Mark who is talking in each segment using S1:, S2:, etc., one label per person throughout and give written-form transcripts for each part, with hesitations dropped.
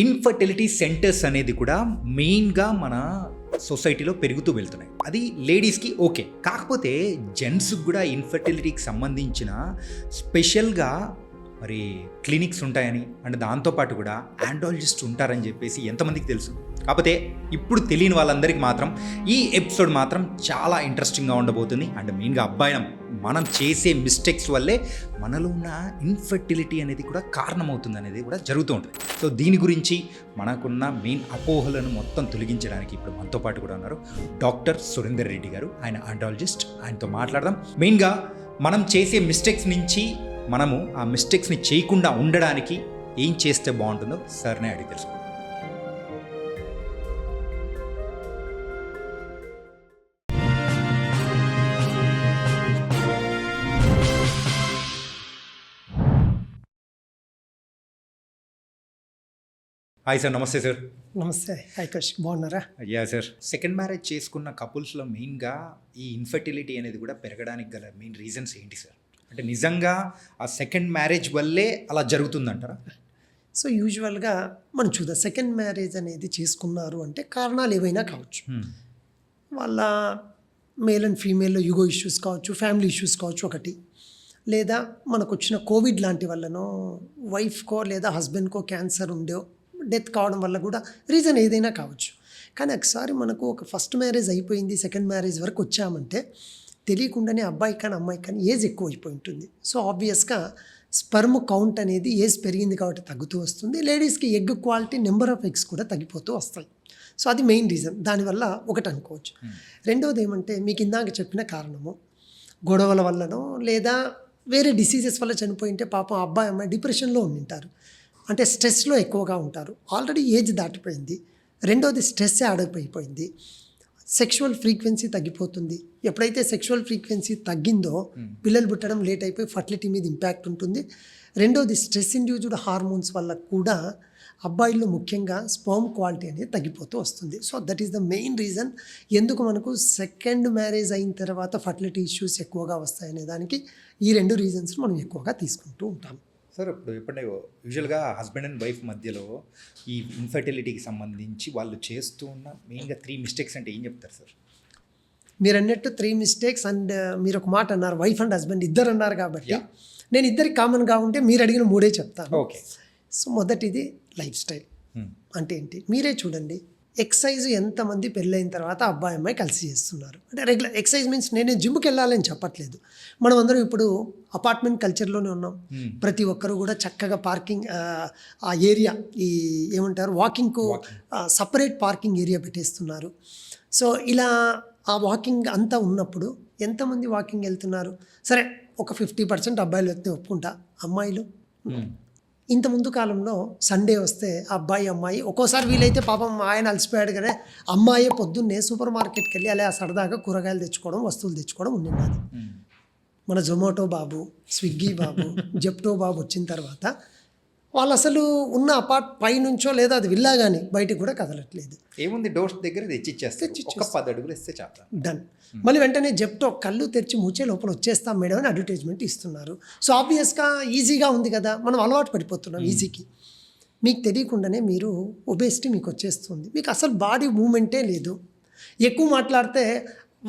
S1: Infertility centres అనేది కూడా మెయిన్గా మన సొసైటీలో పెరుగుతూ వెళ్తున్నాయి. అది లేడీస్కి ఓకే, కాకపోతే జెంట్స్కి కూడా ఇన్ఫర్టిలిటీకి సంబంధించిన స్పెషల్గా మరి క్లినిక్స్ ఉంటాయని అండ్ దాంతోపాటు కూడా ఆండ్రాలజిస్ట్ ఉంటారని చెప్పేసి ఎంతమందికి తెలుసు. కాకపోతే ఇప్పుడు తెలియని వాళ్ళందరికీ మాత్రం ఈ ఎపిసోడ్ మాత్రం చాలా ఇంట్రెస్టింగ్గా ఉండబోతుంది. అండ్ మెయిన్గా అబ్బాయినం మనం చేసే మిస్టేక్స్ వల్లే మనలో ఉన్న ఇన్ఫర్టిలిటీ అనేది కూడా కారణమవుతుంది అనేది కూడా జరుగుతూ ఉంటుంది. సో దీని గురించి మనకున్న మెయిన్ అపోహలను మొత్తం తొలగించడానికి ఇప్పుడు మనతో పాటు కూడా ఉన్నారు డాక్టర్ సురేందర్ రెడ్డి గారు. ఆయన ఆండ్రాలజిస్ట్. ఆయనతో మాట్లాడదాం. మెయిన్గా మనం చేసే మిస్టేక్స్ నుంచి మనము ఆ మిస్టేక్స్ని చేయకుండా ఉండడానికి ఏం చేస్తే బాగుంటుందో సార్నే అడిగి తెలుసుకుందాం. Hi sir. నమస్తే సార్.
S2: నమస్తే. హాయ్ కౌశిక్, బాగున్నారా?
S1: అయ్యా సార్, సెకండ్ మ్యారేజ్ చేసుకున్న కపుల్స్లో మెయిన్గా ఈ ఇన్ఫర్టిలిటీ అనేది కూడా పెరగడానికి గల మెయిన్ రీజన్స్ ఏంటి సార్? అంటే నిజంగా ఆ సెకండ్ మ్యారేజ్ వల్లే అలా జరుగుతుందంటారా?
S2: సో యూజువల్గా మనం చూద్దాం, సెకండ్ మ్యారేజ్ అనేది చేసుకున్నారు అంటే కారణాలు ఏవైనా కావచ్చు. వాళ్ళ మేల్ అండ్ ఫీమేల్లో యుగో ఇష్యూస్ కావచ్చు, ఫ్యామిలీ ఇష్యూస్ కావచ్చు ఒకటి, లేదా మనకు వచ్చిన కోవిడ్ లాంటి వల్లనో వైఫ్కో లేదా హస్బెండ్కో క్యాన్సర్ ఉండో డెత్ కావడం వల్ల కూడా రీజన్ ఏదైనా కావచ్చు. కానీ ఒకసారి మనకు ఒక ఫస్ట్ మ్యారేజ్ అయిపోయింది, సెకండ్ మ్యారేజ్ వరకు వచ్చామంటే తెలియకుండానే అబ్బాయి కానీ అమ్మాయి కానీ ఏజ్ ఎక్కువ అయిపోయి ఉంటుంది. సో ఆబ్వియస్గా స్పర్మ్ కౌంట్ అనేది ఏజ్ పెరిగింది కాబట్టి తగ్గుతూ వస్తుంది. లేడీస్కి egg quality, number of eggs కూడా తగ్గిపోతూ వస్తాయి. సో అది మెయిన్ రీజన్. దానివల్ల ఒకటి అనుకోవచ్చు. రెండవది ఏమంటే మీకు ఇందాక చెప్పిన కారణము గొడవల వల్లనో లేదా వేరే డిసీజెస్ వల్ల చనిపోయింటే పాపం అబ్బాయి అమ్మాయి డిప్రెషన్లో ఉండింటారు, అంటే స్ట్రెస్లో ఎక్కువగా ఉంటారు. ఆల్రెడీ ఏజ్ దాటిపోయింది. రెండోది స్ట్రెస్ యాడప్ అయిపోయింది. సెక్షువల్ ఫ్రీక్వెన్సీ తగ్గిపోతుంది. ఎప్పుడైతే సెక్షువల్ ఫ్రీక్వెన్సీ తగ్గిందో పిల్లలు పుట్టడం లేట్ అయిపోయి ఫర్టిలిటీ మీద ఇంపాక్ట్ ఉంటుంది. రెండోది స్ట్రెస్ ఇండ్యూస్డ్ హార్మోన్స్ వల్ల కూడా అబ్బాయిల్లో ముఖ్యంగా స్పర్మ్ క్వాలిటీ అనేది తగ్గిపోతూ వస్తుంది. So that is the main reason ఎందుకు మనకు సెకండ్ మ్యారేజ్ అయిన తర్వాత ఫర్టిలిటీ ఇష్యూస్ ఎక్కువగా వస్తాయనే దానికి ఈ రెండు రీజన్స్ మనం ఎక్కువగా తీసుకుంటూ ఉంటాం.
S1: సార్, ఇప్పుడు ఎప్పుడైనా యూజువల్గా హస్బెండ్ అండ్ వైఫ్ మధ్యలో ఈ ఇన్ఫర్టిలిటీకి సంబంధించి వాళ్ళు చేస్తూ ఉన్న మెయిన్గా 3 మిస్టేక్స్ అంటే ఏం చెప్తారు సార్?
S2: మీరు అన్నట్టు 3 మిస్టేక్స్ అండ్ మీరు ఒక మాట అన్నారు, వైఫ్ అండ్ హస్బెండ్ ఇద్దరు అన్నారు కాబట్టి నేను ఇద్దరికి కామన్గా ఉంటే మీరు అడిగిన 3 చెప్తాను.
S1: ఓకే.
S2: సో మొదటిది లైఫ్ స్టైల్. అంటే ఏంటి మీరే చూడండి, ఎక్సర్సైజ్ ఎంతమంది పెళ్ళైన తర్వాత అబ్బాయి అమ్మాయి కలిసి చేస్తున్నారు. అంటే రెగ్యులర్ ఎక్సర్సైజ్ మీన్స్ నేను జిమ్కి వెళ్ళాలని చెప్పట్లేదు. మనం అందరం ఇప్పుడు అపార్ట్మెంట్ కల్చర్లోనే ఉన్నాం. ప్రతి ఒక్కరు కూడా చక్కగా పార్కింగ్ ఆ ఏరియా ఈ ఏమంటారు వాకింగ్కు సపరేట్ పార్కింగ్ ఏరియా పెట్టేస్తున్నారు. సో ఇలా ఆ వాకింగ్ అంతా ఉన్నప్పుడు ఎంతమంది వాకింగ్ వెళ్తున్నారు? సరే, ఒక 50% అబ్బాయిలు వెళ్తే ఒప్పుకుంటా. అమ్మాయిలు ఇంత ముందు కాలంలో సండే వస్తే అబ్బాయి అమ్మాయి ఒక్కోసారి వీలైతే పాపం ఆయన అలసిపోయాడు కదా, అమ్మాయి పొద్దున్నే సూపర్ మార్కెట్కి వెళ్ళి అలా సరదాగా కూరగాయలు తెచ్చుకోవడం, వస్తువులు తెచ్చుకోవడం ఉండింది. అది మన జొమాటో బాబు, స్విగ్గీ బాబు, జెప్టో బాబు వచ్చిన తర్వాత వాళ్ళు అసలు ఉన్న పై నుంచో లేదా అది విల్లా కానీ బయటకు కూడా కదలట్లేదు.
S1: ఏముంది, డోర్స్ దగ్గర తెచ్చిచ్చేస్తారు. 10 అడుగులు ఇస్తే చాలా
S2: డన్. మళ్ళీ వెంటనే జెప్టో కళ్ళు తెరిచి మూచే లోపల వచ్చేస్తాం మేడం అని అడ్వర్టైజ్మెంట్ ఇస్తున్నారు. సో ఆబ్వియస్గా ఈజీగా ఉంది కదా, మనం అలవాటు పడిపోతున్నాం ఈజీకి. మీకు తెలియకుండానే మీరు ఒబేసిటీ మీకు వచ్చేస్తుంది. మీకు అసలు బాడీ మూమెంటే లేదు. ఎక్కువ మాట్లాడితే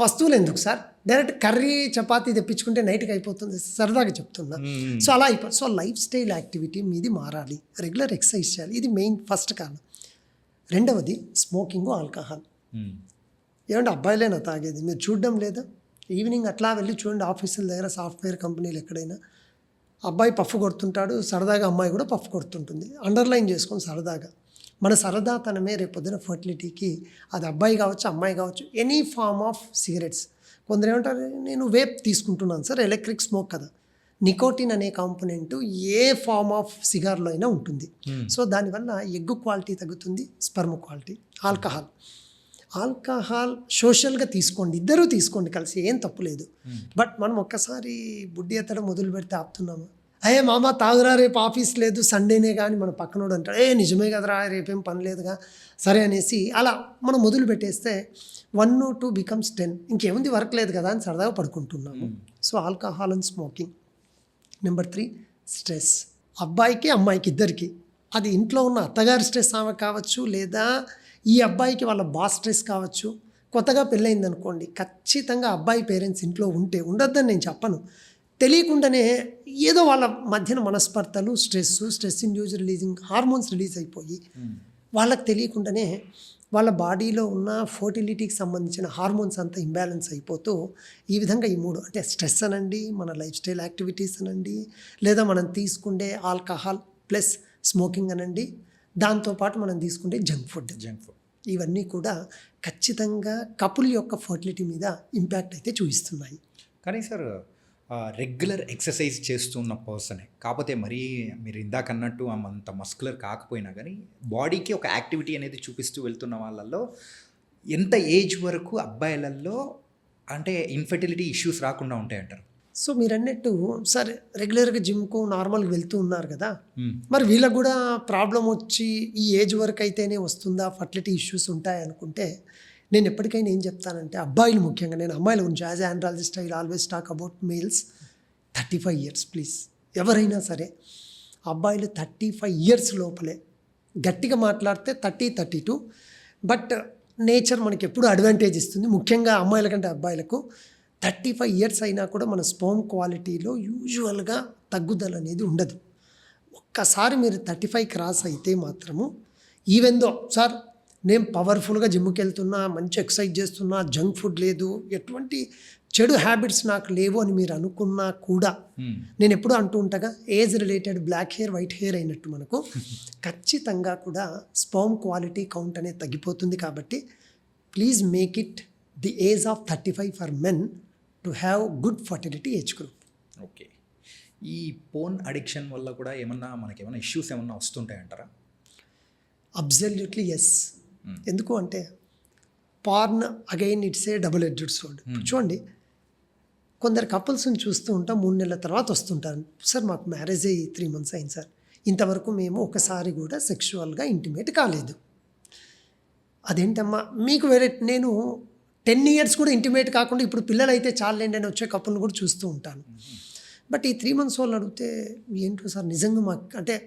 S2: వస్తువులు ఎందుకు సార్, డైరెక్ట్ కర్రీ చపాతీ తెప్పించుకుంటే నైట్కి అయిపోతుంది, సరదాగా చెప్తున్నా. సో అలా అయిపోతుంది. సో లైఫ్ స్టైల్ యాక్టివిటీ మీది మారాలి, రెగ్యులర్ ఎక్సర్సైజ్ చేయాలి. ఇది మెయిన్ ఫస్ట్ కారణం. రెండవది స్మోకింగ్, ఆల్కహాల్. ఏమంటే అబ్బాయిలేనా తాగేది? మీరు చూడడం లేదా? ఈవినింగ్ అట్లా వెళ్ళి చూడండి ఆఫీసుల దగ్గర, సాఫ్ట్వేర్ కంపెనీలు ఎక్కడైనా అబ్బాయి పఫ్ కొడుతుంటాడు, సరదాగా అమ్మాయి కూడా పఫ్ కొడుతుంటుంది. అండర్లైన్ చేసుకొని సరదాగా. మన సరదాతనమే రేపొద్దున ఫర్టిలిటీకి, అది అబ్బాయి కావచ్చు అమ్మాయి కావచ్చు, ఎనీ ఫార్మ్ ఆఫ్ సిగరెట్స్. కొందరు ఏమంటారు, నేను వేప్ తీసుకుంటున్నాను సార్, ఎలక్ట్రిక్ స్మోక్ కదా. నికోటిన్ అనే కాంపోనెంట్ ఏ ఫార్మ్ ఆఫ్ సిగార్లో అయినా ఉంటుంది. సో దానివల్ల ఎగ్ క్వాలిటీ తగ్గుతుంది, స్పర్మ్ క్వాలిటీ. ఆల్కహాల్ సోషల్గా తీసుకోండి, ఇద్దరూ తీసుకోండి కలిసి, ఏం తప్పు లేదు. బట్ మనం ఒక్కసారి బుడ్డి ఎత్తడం మొదలు పెడితే ఆపుతున్నామా? అయ్యే మామ తాగురా, రేపు ఆఫీస్ లేదు, సండేనే కానీ మన పక్కనోడు అంటాడు, నిజమే కదరా రేపేం పని లేదుగా, సరే అనేసి అలా మనం మొదలు పెట్టేస్తే 1 to 2 becomes 10. ఇంకేముంది, వర్క్ లేదు కదా అని సరదాగా పడుకుంటున్నాము. So alcohol and smoking. Number 3 stress. అబ్బాయికి అమ్మాయికి ఇద్దరికి అది ఇంట్లో ఉన్న అత్తగారి స్ట్రెస్ ఆమె కావచ్చు, లేదా ఈ అబ్బాయికి వాళ్ళ బాస్ స్ట్రెస్ కావచ్చు. కొత్తగా పెళ్ళయింది అనుకోండి, ఖచ్చితంగా అబ్బాయి పేరెంట్స్ ఇంట్లో ఉంటే, ఉండొద్దని నేను చెప్పను, తెలియకుండానే ఏదో వాళ్ళ మధ్యన మనస్పర్ధలు, stress induce releasing hormones release అయిపోయి వాళ్ళకి తెలియకుండానే వాళ్ళ బాడీలో ఉన్న ఫర్టిలిటీకి సంబంధించిన హార్మోన్స్ అంతా ఇంబ్యాలెన్స్ అయిపోతూ ఈ విధంగా ఈ 3 అంటే స్ట్రెస్ అనండి, మన లైఫ్ స్టైల్ యాక్టివిటీస్ అనండి, లేదా మనం తీసుకుండే ఆల్కహాల్ ప్లస్ స్మోకింగ్ అనండి, దాంతోపాటు మనం తీసుకుంటే జంక్ ఫుడ్, ఇవన్నీ కూడా ఖచ్చితంగా కపుల్ యొక్క ఫర్టిలిటీ మీద ఇంపాక్ట్ అయితే చూపిస్తున్నాయి.
S1: కానీ సార్ రెగ్యులర్ ఎక్సర్సైజ్ చేస్తున్న పర్సనే, కాకపోతే మరీ మీరు ఇందాక అన్నట్టు అంత మస్కులర్ కాకపోయినా కానీ బాడీకి ఒక యాక్టివిటీ అనేది చూపిస్తూ వెళ్తున్న వాళ్ళల్లో ఎంత ఏజ్ వరకు అబ్బాయిలలో అంటే ఇన్ఫర్టిలిటీ ఇష్యూస్ రాకుండా ఉంటాయంటారు?
S2: సో మీరు అన్నట్టు సరే రెగ్యులర్గా జిమ్కు నార్మల్గా వెళ్తూ ఉన్నారు కదా, మరి వీళ్ళకు కూడా ప్రాబ్లం వచ్చి ఈ ఏజ్ వరకు అయితేనే వస్తుందా, ఫర్టిలిటీ ఇష్యూస్ ఉంటాయి అనుకుంటే, నేను ఎప్పటికైనా ఏం చెప్తానంటే అబ్బాయిలు ముఖ్యంగా, నేను అమ్మాయిల గురించి as andrologist I always talk about males 35 years please. ఎవరైనా సరే అబ్బాయిలు 35 years లోపలే, గట్టిగా మాట్లాడితే 30-32, బట్ నేచర్ మనకి ఎప్పుడు అడ్వాంటేజ్ ఇస్తుంది, ముఖ్యంగా అమ్మాయిల కంటే అబ్బాయిలకు. 35 years అయినా కూడా మన స్పర్మ్ క్వాలిటీలో యూజువల్గా తగ్గుదల అనేది ఉండదు. ఒక్కసారి మీరు 35 క్రాస్ అయితే మాత్రము, ఈవెన్ దో సార్ నేను పవర్ఫుల్గా జిమ్కి వెళ్తున్నా, మంచి ఎక్సర్సైజ్ చేస్తున్నా, జంక్ ఫుడ్ లేదు, ఎటువంటి చెడు హ్యాబిట్స్ నాకు లేవు అని మీరు అనుకున్నా కూడా, నేను ఎప్పుడూ అంటూ ఉంటాగా age related black hair white hair అయినట్టు మనకు ఖచ్చితంగా కూడా స్పర్మ్ క్వాలిటీ కౌంట్ అనేది తగ్గిపోతుంది. కాబట్టి please make it the age of 35 for men to have good fertility age group.
S1: Okay. ఈ పోన్ అడిక్షన్ వల్ల కూడా మనకేమన్నా ఇష్యూస్ ఏమన్నా వస్తుంటాయంటారా?
S2: Absolutely yes. ఎందుకు అంటే porn again it's a double edged sword. చూడండి, కొందరు కపుల్స్ని చూస్తూ ఉంటాం, 3 నెలల తర్వాత వస్తుంటారు, సార్ మాకు మ్యారేజ్ అయ్యి 3 months అయింది సార్, ఇంతవరకు మేము ఒకసారి కూడా సెక్షువల్గా ఇంటిమేట్ కాలేదు. అదేంటమ్మా మీకు వేరే, నేను 10 years కూడా ఇంటిమేట్ కాకుండా ఇప్పుడు పిల్లలు అయితే చాలండి అని వచ్చే కపుల్ని కూడా చూస్తూ ఉంటాను. బట్ ఈ 3 months వాళ్ళు అడిగితే ఏంటో సార్ నిజంగా మాకు అంటే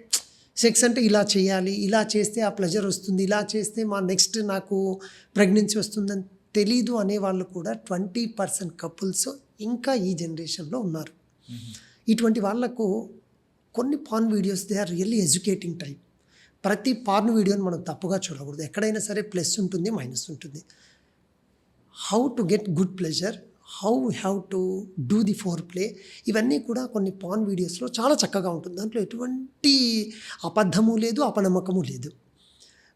S2: సెక్స్ అంటే ఇలా చేయాలి, ఇలా చేస్తే ఆ ప్లెజర్ వస్తుంది, ఇలా చేస్తే మా నెక్స్ట్ నాకు ప్రెగ్నెన్సీ వస్తుందని తెలీదు అనేవాళ్ళు కూడా 20% కపుల్స్ ఇంకా ఈ జనరేషన్లో ఉన్నారు. ఇటువంటి వాళ్ళకు కొన్ని porn videos they are really educating type. ప్రతి పార్న్ వీడియోని మనం తప్పుగా చూడకూడదు, ఎక్కడైనా సరే ప్లస్ ఉంటుంది మైనస్ ఉంటుంది. How to get good pleasure, how have to do the four play, ఇవన్నీ కూడా కొన్ని పార్న్ వీడియోస్లో చాలా చక్కగా ఉంటుంది. దాంట్లో ఎటువంటి అబద్ధము లేదు, అపనమ్మకము లేదు.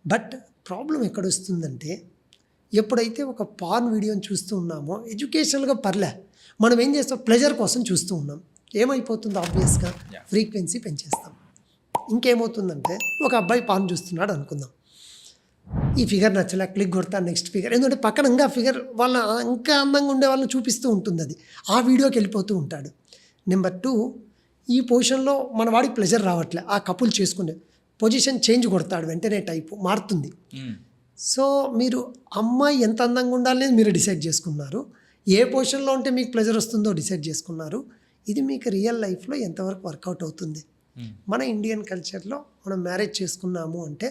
S2: బట్ ప్రాబ్లం ఎక్కడొస్తుందంటే, ఎప్పుడైతే ఒక పార్న్ వీడియోని చూస్తూ ఉన్నామో ఎడ్యుకేషనల్గా పర్లే, మనం ఏం చేస్తాం ప్లెజర్ కోసం చూస్తూ ఉన్నాం, ఏమైపోతుంది ఆబ్వియస్గా ఫ్రీక్వెన్సీ పెంచేస్తాం. ఇంకేమవుతుందంటే ఒక అబ్బాయి పార్న్ చూస్తున్నాడు అనుకుందాం, ఈ ఫిగర్ నచ్చలే క్లిక్ కొడతా నెక్స్ట్ ఫిగర్, ఎందుకంటే పక్కన ఇంకా ఫిగర్ వాళ్ళ ఇంకా అందంగా ఉండే వాళ్ళని చూపిస్తూ ఉంటుంది, అది ఆ వీడియోకి వెళ్ళిపోతూ ఉంటాడు. నెంబర్ 2, ఈ పొజిషన్లో మన వాడికి ప్లెజర్ రావట్లే, ఆ కపుల్ చేసుకునే పొజిషన్ చేంజ్ కొడతాడు, వెంటనే టైపు మారుతుంది. సో మీరు అమ్మాయి ఎంత అందంగా ఉండాలనేది మీరు డిసైడ్ చేసుకున్నారు, ఏ పొజిషన్లో ఉంటే మీకు ప్లెజర్ వస్తుందో డిసైడ్ చేసుకున్నారు. ఇది మీకు రియల్ లైఫ్లో ఎంతవరకు వర్కౌట్ అవుతుంది? మన ఇండియన్ కల్చర్లో మనం మ్యారేజ్ చేసుకున్నాము అంటే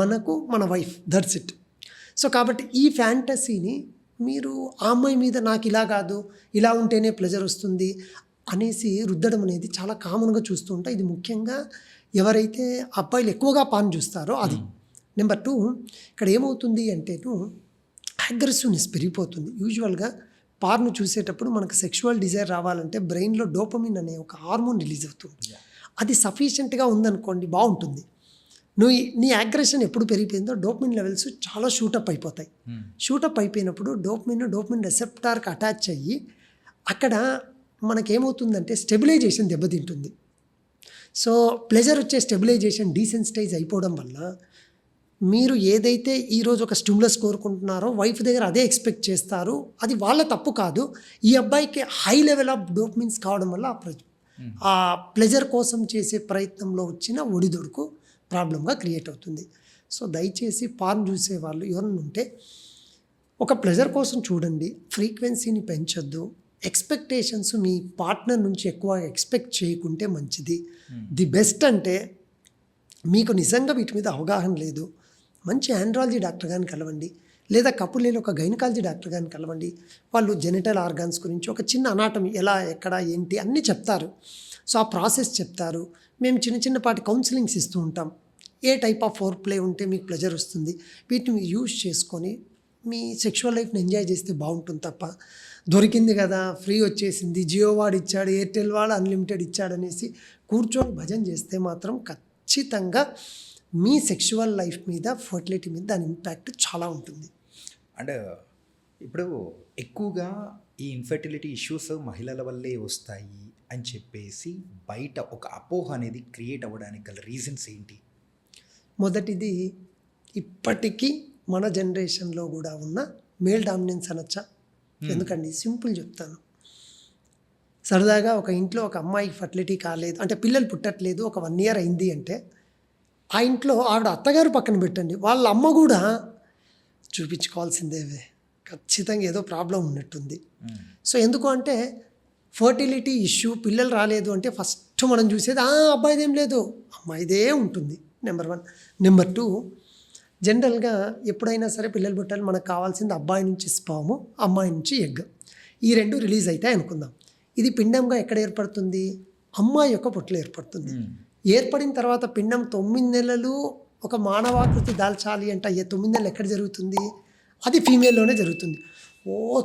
S2: మనకు మన వైఫ్, దట్స్ ఇట్. సో కాబట్టి ఈ ఫ్యాంటసీని మీరు ఆ అమ్మాయి మీద నాకు ఇలా కాదు, ఇలా ఉంటేనే ప్లెజర్ వస్తుంది అనేసి రుద్దడం అనేది చాలా కామన్గా చూస్తూ ఉంటాయి. ఇది ముఖ్యంగా ఎవరైతే అబ్బాయిలు ఎక్కువగా పాన్ చూస్తారో అది. నెంబర్ 2, ఇక్కడ ఏమవుతుంది అంటే అగ్రెసివ్నెస్ పెరిగిపోతుంది. యూజువల్గా పార్ను చూసేటప్పుడు మనకు సెక్షువల్ డిజైర్ రావాలంటే బ్రెయిన్లో డోపమిన్ అనే ఒక హార్మోన్ రిలీజ్ అవుతుంది. అది సఫిషియెంట్గా ఉందనుకోండి బాగుంటుంది. నీ అగ్రెషన్ ఎప్పుడు పెరిగిపోయిందో డోపమిన్ లెవెల్స్ చాలా షూటప్ అయిపోతాయి. షూటప్ అయిపోయినప్పుడు డోపమిన్ రెసెప్టార్కి అటాచ్ అయ్యి అక్కడ మనకేమవుతుందంటే స్టెబిలైజేషన్ దెబ్బతింటుంది. సో ప్లెజర్ వచ్చే స్టెబిలైజేషన్ డీసెన్సిటైజ్ అయిపోవడం వల్ల మీరు ఏదైతే ఈరోజు ఒక స్టిమ్యులస్ కోరుకుంటున్నారో వైఫ్ దగ్గర అదే ఎక్స్పెక్ట్ చేస్తారు. అది వాళ్ళ తప్పు కాదు, ఈ అబ్బాయికి హై లెవెల్ ఆఫ్ డోపమిన్స్ కావడం వల్ల ఆ ప్లెజర్ కోసం చేసే ప్రయత్నంలో వచ్చిన ఒడిదొడుకు ప్రాబ్లంగా క్రియేట్ అవుతుంది. సో దయచేసి పార్న్ చూసే వాళ్ళు ఎవరైనా ఉంటే ఒక ప్లెజర్ కోసం చూడండి, ఫ్రీక్వెన్సీని పెంచొద్దు, ఎక్స్పెక్టేషన్స్ మీ పార్ట్నర్ నుంచి ఎక్కువ ఎక్స్పెక్ట్ చేయకుంటే మంచిది. ది బెస్ట్ అంటే మీకు నిజంగా వీటి మీద అవగాహన లేదు, మంచి ఆండ్రాలజీ డాక్టర్ గారిని కలవండి, లేదా కపుల్ ఒక గైనకాలజీ డాక్టర్ గారిని కలవండి. వాళ్ళు జెనిటల్ ఆర్గాన్స్ గురించి ఒక చిన్న అనాటమీ ఎలా ఎక్కడ ఏంటి అన్నీ చెప్తారు. సో ఆ ప్రాసెస్ చెప్తారు. మేము చిన్నపాటి కౌన్సిలింగ్స్ ఇస్తూ ఉంటాం. ఏ టైప్ ఆఫ్ ఫోర్ ప్లే ఉంటే మీకు ప్లెజర్ వస్తుంది, వీటిని మీరు యూజ్ చేసుకొని మీ సెక్షువల్ లైఫ్ని ఎంజాయ్ చేస్తే బాగుంటుంది తప్ప దొరికింది కదా ఫ్రీ వచ్చేసింది, జియో వాడు ఇచ్చాడు, ఎయిర్టెల్ వాడు అన్లిమిటెడ్ ఇచ్చాడు అనేసి కూర్చొని భజన చేస్తే మాత్రం ఖచ్చితంగా మీ సెక్షువల్ లైఫ్ మీద, ఫర్టిలిటీ మీద దాని ఇంపాక్ట్ చాలా ఉంటుంది.
S1: అండ్ ఇప్పుడు ఎక్కువగా ఈ ఇన్ఫర్టిలిటీ ఇష్యూస్ మహిళల వల్లే వస్తాయి అని చెప్పేసి బయట ఒక అపోహ అనేది క్రియేట్ అవ్వడానికి గల రీజన్స్ ఏంటి?
S2: మొదటిది, ఇప్పటికీ మన జనరేషన్లో కూడా ఉన్న మేల్ డామినెన్స్ అనొచ్చా? ఎందుకండి సింపుల్ చెప్తాను. సరదాగా ఒక ఇంట్లో ఒక అమ్మాయికి ఫర్టిలిటీ కాలేదు అంటే పిల్లలు పుట్టట్లేదు, ఒక 1 year అయింది అంటే ఆ ఇంట్లో ఆవిడ అత్తగారు పక్కన పెట్టండి, వాళ్ళ అమ్మ కూడా చూపించుకోవాల్సిందేవే, ఖచ్చితంగా ఏదో ప్రాబ్లం ఉన్నట్టుంది. సో ఎందుకు అంటే ఫర్టిలిటీ ఇష్యూ, పిల్లలు రాలేదు అంటే ఫస్ట్ మనం చూసేది అబ్బాయిదేం లేదు, అమ్మాయిదే ఉంటుంది. నెంబర్ 1. నెంబర్ 2, జనరల్గా ఎప్పుడైనా సరే పిల్లలు పుట్టాలి మనకు కావాల్సింది అబ్బాయి నుంచి స్పాము, అమ్మాయి నుంచి ఎగ్, ఈ 2 రిలీజ్ అవుతాయి అనుకుందాం. ఇది పిండంగా ఎక్కడ ఏర్పడుతుంది? అమ్మాయి యొక్క పొట్టలో ఏర్పడుతుంది. ఏర్పడిన తర్వాత పిండం 9 నెలలు ఒక మానవాకృతి దాల్చాలి అంటే అయ్యే 9 నెలలు ఎక్కడ జరుగుతుంది? అది ఫీమేల్లోనే జరుగుతుంది.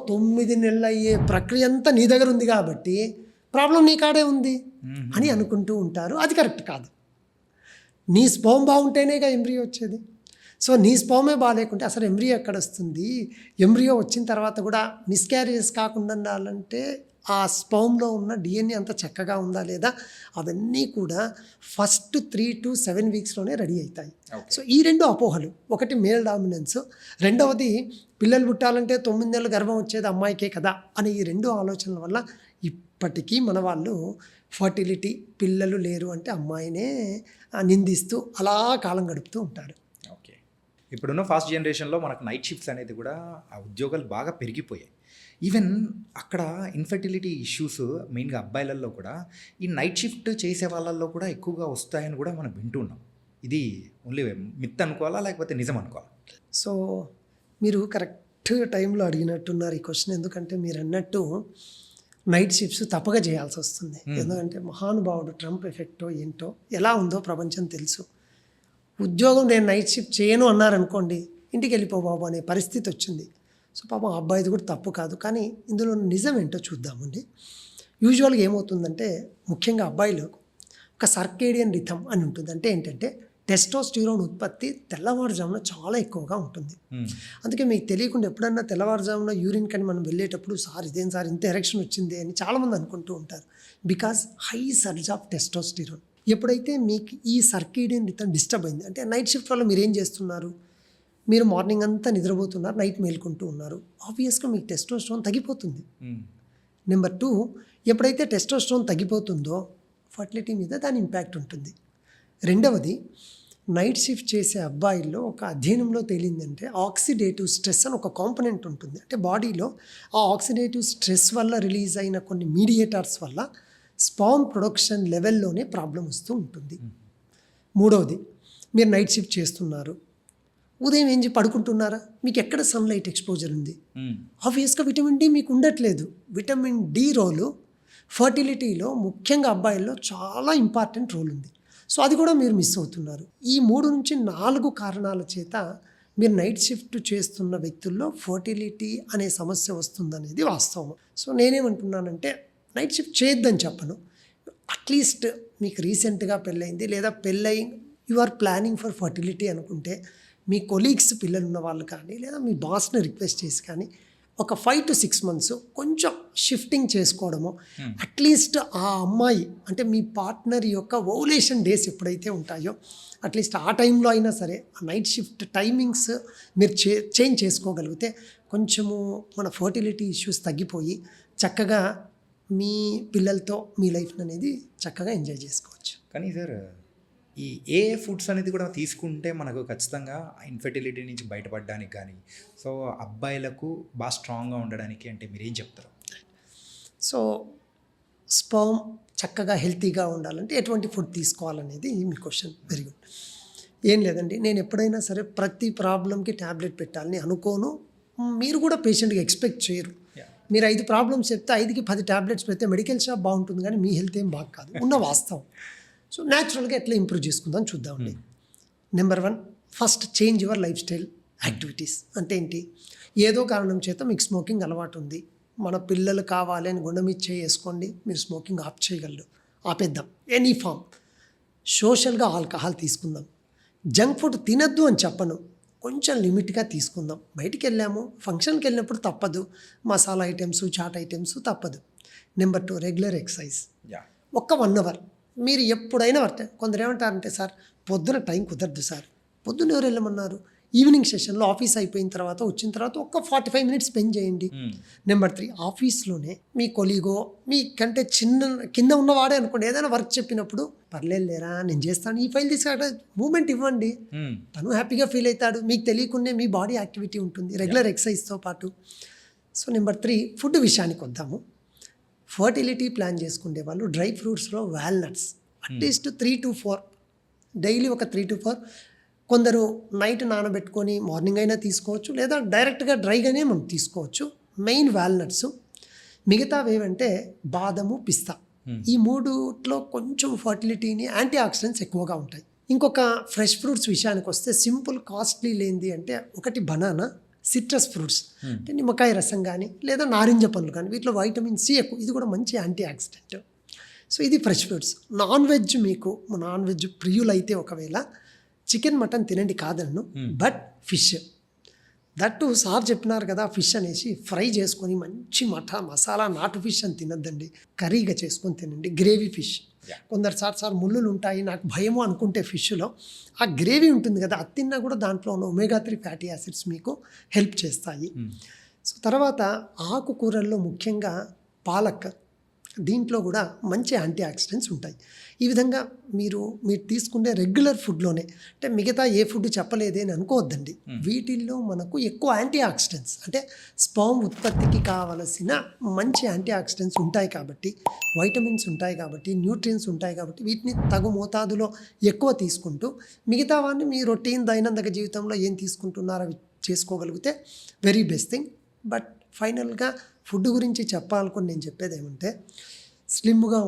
S2: 9 నెలలు అయ్యే ప్రక్రియ అంతా నీ దగ్గర ఉంది కాబట్టి ప్రాబ్లం నీ కాడే ఉంది అని అనుకుంటూ ఉంటారు. అది కరెక్ట్ కాదు. నీ స్పర్మ్ బాగుంటేనేగా ఎంబ్రియో వచ్చేది. సో నీ స్పర్మే బాగాలేకుంటే అసలు ఎంబ్రియో ఎక్కడ వస్తుంది? ఎంబ్రియో వచ్చిన తర్వాత కూడా మిస్క్యారేజెస్ కాకుండా ఉండాలంటే ఆ స్పర్మ్లో ఉన్న డిఎన్ఏ అంత చక్కగా ఉందా లేదా, అవన్నీ కూడా ఫస్ట్ 3 to 7 వీక్స్లోనే రెడీ అవుతాయి. సో ఈ 2 అపోహలు, ఒకటి మేల్ డామినెన్స్, రెండవది పిల్లలు పుట్టాలంటే 9 నెలలు గర్భం వచ్చేది అమ్మాయికే కదా అనే ఈ 2 ఆలోచనల వల్ల ఇప్పటికీ మన వాళ్ళు ఫర్టిలిటీ, పిల్లలు లేరు అంటే అమ్మాయినే నిందిస్తూ అలా కాలం గడుపుతూ ఉంటారు.
S1: ఓకే, ఇప్పుడున్న ఫాస్ట్ జనరేషన్లో మనకు నైట్ షిఫ్ట్స్ అనేది కూడా ఆ ఉద్యోగాలు బాగా పెరిగిపోయాయి. ఈవెన్ అక్కడ ఇన్ఫర్టిలిటీ ఇష్యూస్ మెయిన్గా అబ్బాయిలలో కూడా ఈ నైట్ షిఫ్ట్ చేసే వాళ్ళల్లో కూడా ఎక్కువగా వస్తాయని కూడా మనం వింటున్నాం. ఇది ఓన్లీ మిత్ అనుకోవాలా లేకపోతే నిజం అనుకోవాలా?
S2: సో మీరు కరెక్ట్ టైంలో అడిగినట్టున్నారు ఈ క్వశ్చన్. ఎందుకంటే మీరు అన్నట్టు నైట్ షిఫ్ట్స్ తప్పగా చేయాల్సి వస్తుంది. ఎందుకంటే మహానుభావుడు ట్రంప్ ఎఫెక్టో ఏంటో ఎలా ఉందో ప్రపంచం తెలుసు. ఉద్యోగం నేను నైట్ షిఫ్ట్ చేయను అన్నారనుకోండి, ఇంటికి వెళ్ళిపో బాబు అనే పరిస్థితి వచ్చింది. సో పాపం అబ్బాయిది కూడా తప్పు కాదు, కానీ ఇందులో నిజం ఏంటో చూద్దామండి. యూజువల్గా ఏమవుతుందంటే ముఖ్యంగా అబ్బాయిలు ఒక సర్కేడియన్ రిథమ్ అని ఉంటుంది. అంటే ఏంటంటే టెస్టోస్టిరోన్ ఉత్పత్తి తెల్లవారుజామున చాలా ఎక్కువగా ఉంటుంది. అందుకే మీకు తెలియకుండా ఎప్పుడన్నా తెల్లవారుజామున యూరిన్ కానీ మనం వెళ్ళేటప్పుడు ఇదేం సార్ ఇంత ఎరెక్షన్ వచ్చింది అని చాలామంది అనుకుంటూ ఉంటారు. Because high surge of testosterone. ఎప్పుడైతే మీకు ఈ సర్కేడియన్ రిథమ్ డిస్టర్బ్ అయింది అంటే నైట్ షిఫ్ట్ వల్ల మీరు ఏం చేస్తున్నారు, మీరు మార్నింగ్ అంతా నిద్రపోతున్నారు, నైట్ మేల్కుంటూ ఉన్నారు, ఆబ్వియస్గా మీకు టెస్టోస్టిరోన్ తగ్గిపోతుంది. నెంబర్ 2, ఎప్పుడైతే టెస్టోస్టిరోన్ తగ్గిపోతుందో ఫర్టిలిటీ మీద దాని ఇంపాక్ట్ ఉంటుంది. రెండవది, నైట్ షిఫ్ట్ చేసే అబ్బాయిల్లో ఒక అధ్యయనంలో తేలిందంటే ఆక్సిడేటివ్ స్ట్రెస్ అని ఒక కాంపొనెంట్ ఉంటుంది. అంటే బాడీలో ఆ ఆక్సిడేటివ్ స్ట్రెస్ వల్ల రిలీజ్ అయిన కొన్ని మీడియేటర్స్ వల్ల స్పర్మ్ ప్రొడక్షన్ లెవెల్లోనే ప్రాబ్లం వస్తూ ఉంటుంది. మూడవది, మీరు నైట్ షిఫ్ట్ చేస్తున్నారు, ఉదయం ఏం పడుకుంటున్నారా, మీకు ఎక్కడ సన్లైట్ ఎక్స్పోజర్ ఉంది, ఆబ్వియస్గా విటమిన్ డి మీకు ఉండట్లేదు. విటమిన్ డి రోలు ఫర్టిలిటీలో ముఖ్యంగా అబ్బాయిల్లో చాలా ఇంపార్టెంట్ రోల్ ఉంది. సో అది కూడా మీరు మిస్ అవుతున్నారు. ఈ 3 నుంచి 4 కారణాల చేత మీరు నైట్ షిఫ్ట్ చేస్తున్న వ్యక్తుల్లో ఫర్టిలిటీ అనే సమస్య వస్తుందనేది వాస్తవం. సో నేనేమంటున్నానంటే నైట్ షిఫ్ట్ చేయొద్దని చెప్పను. అట్లీస్ట్ మీకు రీసెంట్గా పెళ్ళయింది లేదా పెళ్ళయి you are planning for fertility అనుకుంటే మీ కొలీగ్స్ పిల్లలు ఉన్న వాళ్ళు కానీ లేదా మీ బాస్ని రిక్వెస్ట్ చేసి కానీ ఒక 5 to 6 months కొంచెం షిఫ్టింగ్ చేసుకోవడము, అట్లీస్ట్ ఆ అమ్మాయి అంటే మీ పార్ట్నర్ యొక్క ఓవులేషన్ డేస్ ఎప్పుడైతే ఉంటాయో అట్లీస్ట్ ఆ టైంలో అయినా సరే ఆ నైట్ షిఫ్ట్ టైమింగ్స్ మీరు చేంజ్ చేసుకోగలిగితే కొంచెము మన ఫర్టిలిటీ ఇష్యూస్ తగ్గిపోయి చక్కగా మీ పిల్లలతో మీ లైఫ్ అనేది చక్కగా ఎంజాయ్ చేసుకోవచ్చు.
S1: కానీ సార్ ఈ ఏ ఫుడ్స్ అనేది కూడా తీసుకుంటే మనకు ఖచ్చితంగా ఇన్ఫర్టిలిటీ నుంచి బయటపడడానికి కానీ సో అబ్బాయిలకు బాగా స్ట్రాంగ్గా ఉండడానికి అంటే మీరు ఏం చెప్తారు?
S2: సో స్పర్మ్ చక్కగా హెల్తీగా ఉండాలంటే ఎటువంటి ఫుడ్ తీసుకోవాలనేది మీ క్వశ్చన్. Very good. ఏం లేదండి, నేను ఎప్పుడైనా సరే ప్రతి ప్రాబ్లంకి ట్యాబ్లెట్ పెట్టాలని అనుకోను. మీరు కూడా పేషెంట్గా ఎక్స్పెక్ట్ చేయరు. మీరు 5 ప్రాబ్లమ్స్ చెప్తే 5కి 10 ట్యాబ్లెట్స్ పెడితే మెడికల్ షాప్ బాగుంటుంది, కానీ మీ హెల్త్ ఏం బాగా కాదు, ఉన్న వాస్తవం. సో న్యాచురల్గా ఎట్లా ఇంప్రూవ్ చేసుకుందాం చూద్దామండి. Number 1, first change your life style activities. అంటే ఏంటి? ఏదో కారణం చేత మీకు స్మోకింగ్ అలవాటు ఉంది, మన పిల్లలు కావాలి అని గుండె మీద చేసుకోండి, మీరు స్మోకింగ్ ఆఫ్ చేయగలరు, ఆపేద్దాం. Any form. సోషల్గా ఆల్కహాల్ తీసుకుందాం. జంక్ ఫుడ్ తినద్దు అని చెప్పను, కొంచెం లిమిట్గా తీసుకుందాం. బయటికి వెళ్ళాము, ఫంక్షన్కి వెళ్ళినప్పుడు తప్పదు, మసాలా ఐటమ్స్, చాట్ ఐటమ్స్ తప్పదు. Number 2, regular exercise. ఒక్క 1 అవర్ మీరు ఎప్పుడైనా కొందరు ఏమంటారంటే, సార్ పొద్దున టైం కుదరదు సార్. పొద్దున్న ఎవరు వెళ్ళమన్నారు? ఈవినింగ్ సెషన్లో ఆఫీస్ అయిపోయిన తర్వాత వచ్చిన తర్వాత ఒక్క 45 మినిట్స్ స్పెండ్ చేయండి. నెంబర్ 3, ఆఫీస్లోనే మీ కొలీగో మీకంటే కింద ఉన్నవాడే అనుకోండి, ఏదైనా వర్క్ చెప్పినప్పుడు పర్లేదు లేరా నేను చేస్తాను, ఈ ఫైల్ తీసుకురా, మూమెంట్ ఇవ్వండి, తను హ్యాపీగా ఫీల్ అవుతాడు, మీకు తెలియకుండా మీ బాడీ యాక్టివిటీ ఉంటుంది రెగ్యులర్ ఎక్సర్సైజ్తో పాటు. సో నెంబర్ 3, ఫుడ్ విషయానికి వద్దాము. ఫర్టిలిటీ ప్లాన్ చేసుకునే వాళ్ళు డ్రై ఫ్రూట్స్లో వాల్నట్స్ అట్లీస్ట్ 3 to 4 డైలీ, ఒక 3 to 4. కొందరు నైట్ నానబెట్టుకొని మార్నింగ్ అయినా తీసుకోవచ్చు, లేదా డైరెక్ట్గా డ్రైగానే మనం తీసుకోవచ్చు. Main walnuts. మిగతావి ఏవంటే బాదము, పిస్తా. ఈ 3లో కొంచెం ఫర్టిలిటీని, యాంటీ ఆక్సిడెంట్స్ ఎక్కువగా ఉంటాయి. ఇంకొక ఫ్రెష్ ఫ్రూట్స్ విషయానికి వస్తే సింపుల్, కాస్ట్లీ లేనిది అంటే ఒకటి బనానా, సిట్రస్ ఫ్రూట్స్ అంటే నిమ్మకాయ రసం కానీ లేదా నారింజ పండ్లు కానీ, వీటిలో వైటమిన్ సి ఎక్కువ, ఇది కూడా మంచి యాంటీ ఆక్సిడెంట్. సో ఇది ఫ్రెష్ ఫ్రూట్స్. నాన్ వెజ్, మీకు నాన్ వెజ్ ప్రియులైతే ఒకవేళ చికెన్, మటన్ తినండి కాదన్ను, బట్ ఫిష్. దట్టు సార్ చెప్పినారు కదా, ఫిష్ అనేసి ఫ్రై చేసుకొని మంచి మసాలా నాటు ఫిష్ అని తినద్దండి, కర్రీగా చేసుకొని తినండి, గ్రేవీ ఫిష్. కొందరు సార్ ముళ్ళులు ఉంటాయి నాకు భయము అనుకుంటే ఫిష్లో ఆ గ్రేవీ ఉంటుంది కదా, అది తిన్నా కూడా దాంట్లో ఉన్న omega-3 ఫ్యాటీ యాసిడ్స్ మీకు హెల్ప్ చేస్తాయి. సో తర్వాత ఆకుకూరల్లో ముఖ్యంగా పాలక్, దీంట్లో కూడా మంచి యాంటీ ఆక్సిడెంట్స్ ఉంటాయి. ఈ విధంగా మీరు తీసుకునే రెగ్యులర్ ఫుడ్లోనే, అంటే మిగతా ఏ ఫుడ్ చెప్పలేదే అని అనుకోవద్దండి, వీటిల్లో మనకు ఎక్కువ యాంటీ ఆక్సిడెంట్స్ అంటే స్పర్మ్ ఉత్పత్తికి కావలసిన మంచి యాంటీ ఆక్సిడెంట్స్ ఉంటాయి కాబట్టి, వైటమిన్స్ ఉంటాయి కాబట్టి, న్యూట్రియన్స్ ఉంటాయి కాబట్టి, వీటిని తగు మోతాదులో ఎక్కువ తీసుకుంటూ మిగతా వాడిని మీ రొటీన్ దైనందిక జీవితంలో ఏం తీసుకుంటున్నారో అవి చేసుకోగలిగితే వెరీ బెస్ట్ థింగ్. బట్ ఫైనల్గా ఫుడ్ గురించి చెప్పాలనుకుని నేను చెప్పేది ఏమంటే, స్లిమ్గా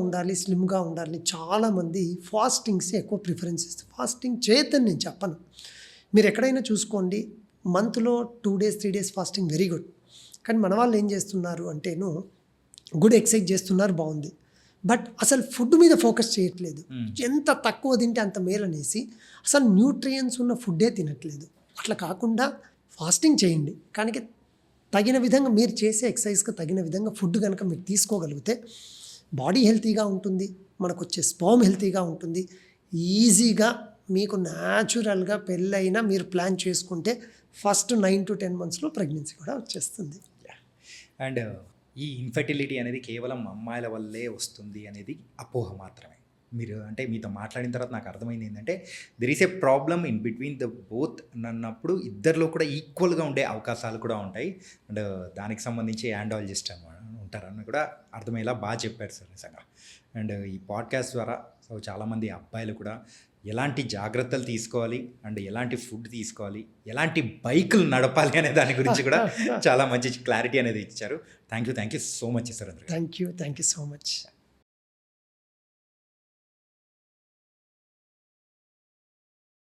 S2: ఉండాలి. చాలామంది ఫాస్టింగ్స్ ఎక్కువ ప్రిఫరెన్స్ ఇస్తారు. ఫాస్టింగ్ చేయొద్దని నేను చెప్పను. మీరు ఎక్కడైనా చూసుకోండి, మంత్లో 2 days 3 days fasting very good. కానీ మన వాళ్ళు ఏం చేస్తున్నారు అంటేను, గుడ్ ఎక్సర్సైజ్ చేస్తున్నారు, బాగుంది, బట్ అసలు ఫుడ్ మీద ఫోకస్ చేయట్లేదు. ఎంత తక్కువ తింటే అంత మేలు అనేసి అసలు న్యూట్రియన్స్ ఉన్న ఫుడ్డే తినట్లేదు. అట్లా కాకుండా ఫాస్టింగ్ చేయండి, కానీ తగిన విధంగా మీరు చేసే ఎక్సర్సైజ్కి తగిన విధంగా ఫుడ్ కనుక మీరు తీసుకోగలిగితే బాడీ హెల్తీగా ఉంటుంది, మనకు వచ్చే స్పర్మ్ హెల్తీగా ఉంటుంది. ఈజీగా మీకు న్యాచురల్గా పెళ్ళైనా మీరు ప్లాన్ చేసుకుంటే ఫస్ట్ 9 to 10 monthsలో ప్రెగ్నెన్సీ కూడా వచ్చేస్తుంది.
S1: అండ్ ఈ ఇన్ఫర్టిలిటీ అనేది కేవలం అమ్మాయిల వల్లే వస్తుంది అనేది అపోహ మాత్రమే. మీరు అంటే మీతో మాట్లాడిన తర్వాత నాకు అర్థమైంది ఏంటంటే, there is a problem in between the both అన్నప్పుడు ఇద్దరిలో కూడా ఈక్వల్గా ఉండే అవకాశాలు కూడా ఉంటాయి. అండ్ దానికి సంబంధించి యాండాలజిస్ట్ అన్నమాట ఉంటారని కూడా అర్థమయ్యేలా బాగా చెప్పారు సార్ నిజంగా. అండ్ ఈ పాడ్కాస్ట్ ద్వారా సో చాలామంది అబ్బాయిలు కూడా ఎలాంటి జాగ్రత్తలు తీసుకోవాలి అండ్ ఎలాంటి ఫుడ్ తీసుకోవాలి, ఎలాంటి బైకులు నడపాలి అనే దాని గురించి కూడా చాలా మంచి క్లారిటీ అనేది ఇచ్చారు. Thank you so much sir.
S2: Thank you so much.